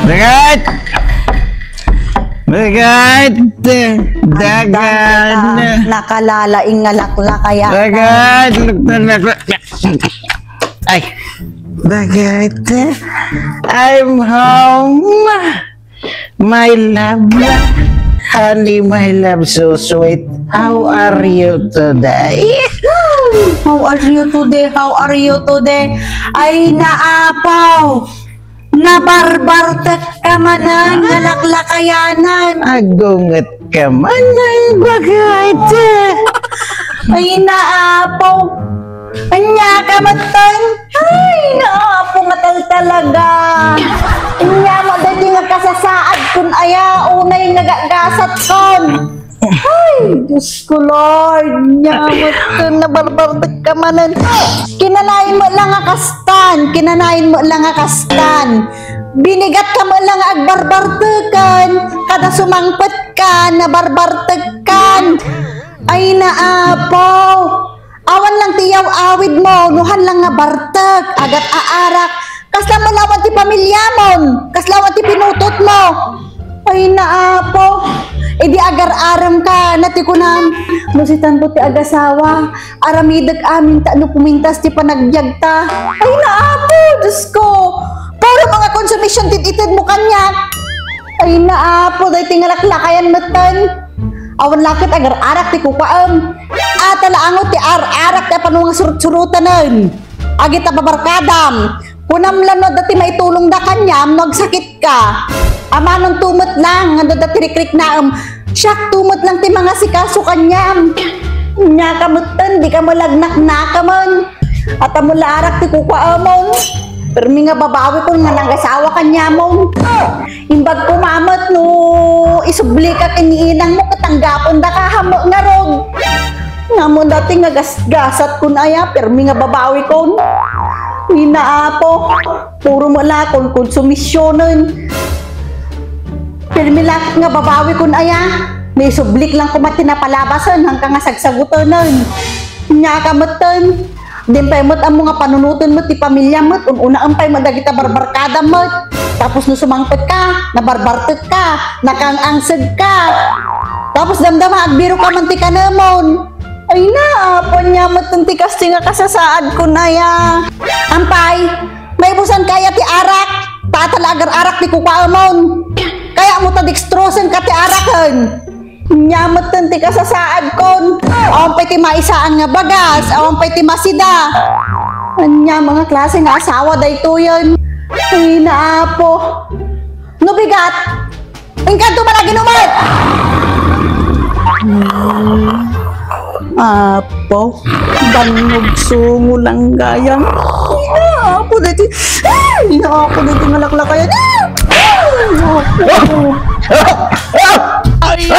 Dagat! Dagat! Dagat! Nakalalaing nga lakla kaya. Dagat! Ay! Dagat! I'm home! My love! Honey, my love, so sweet. How are you today? How are you today? How are you today? Ay naapaw! Nabarbartek ka manan, nalaklakayanan. Agungat ka man ang bagay. Ay naapaw! Anya ka matan? Ay naapaw nga talaga. Anya mo dati nga kasasaad kun aya unay nagagasat kon. Ay, Diyos ko Lord, nyamot ko na barbartek ka manan. Kinanain mo lang nga kastan, kinanain mo lang nga kastan. Binigat ka mo lang nga agbarbartekan, kada sumangpet ka, na barbartekan. Ay naapaw, awan lang tiyaw awid mo, nuhan lang nga bartek, agat aarak. Kaslaman awan ti pamilyamon, kaslawan ti pinutot mo. Ay naapaw. E di agar-aram ka, natikunam. Musitan po ti agasawa. Aramidag amin ta no pumintas ti panagbyagta. Ay naapo, Diyos ko. Para mga konsumisyon tititid mo kanya. Ay naapo, dahi tingalak-lakayan matan. Awan lakit agar-arak ti kukaam. Atalaangot ti ar-arak ti panungang surut-surutanan. Agit ta babarkadam. Kunam lang no dati maitulong da kanyam, nagsakit ka. Amanong tumot lang, nga dati rikrik na siyak tumot lang ti mga sikaso kanyam. Nya kamutan, di ka mo lagnak na ka man. At amula arak ti kukaamon. Pero nga babawi ko nga nanggasawa kanyamon. Imbag kumamot no, isubli ka kiniinang mo, katanggapon da ka hamo nga rog. Nga mo dati nga gasgasat kun aya, pero nga babawi ko. Inaapo, puro mo la kung konsumisyonon. Pero milakit nga babawi kun aya, may sublik lang kumati na palabasan hanggang nga sagsagutonon. Nya kamuton, dimpay mo't ang mga panunuton mo ti pamilya mo't, una ampay mo dagita barbarkada mo't. Tapos no sumangpet ka, nabarbartet ka, nakangangsag ka. Tapos damdama agbiro ka man ti kanamon. Ay na, nya mo't tikas ti nga kasasaad kun aya. Ampay, may busan kaya ti arak, tatalagar arak ti kukaamon. Kaya mo ta-dextrosen ka ti arakan. Nyamot ti kasasaad kon. Awan pa'y ti maisaan nga bagas, awan pa'y ti masida. Anya mga klase nga asawa dayto yun. Ay naapo. Nubigat. Engkanto man na ginumat. Apo, bangog sungo lang gayang. Apo dati. Apo dati malaklakayan. Ay!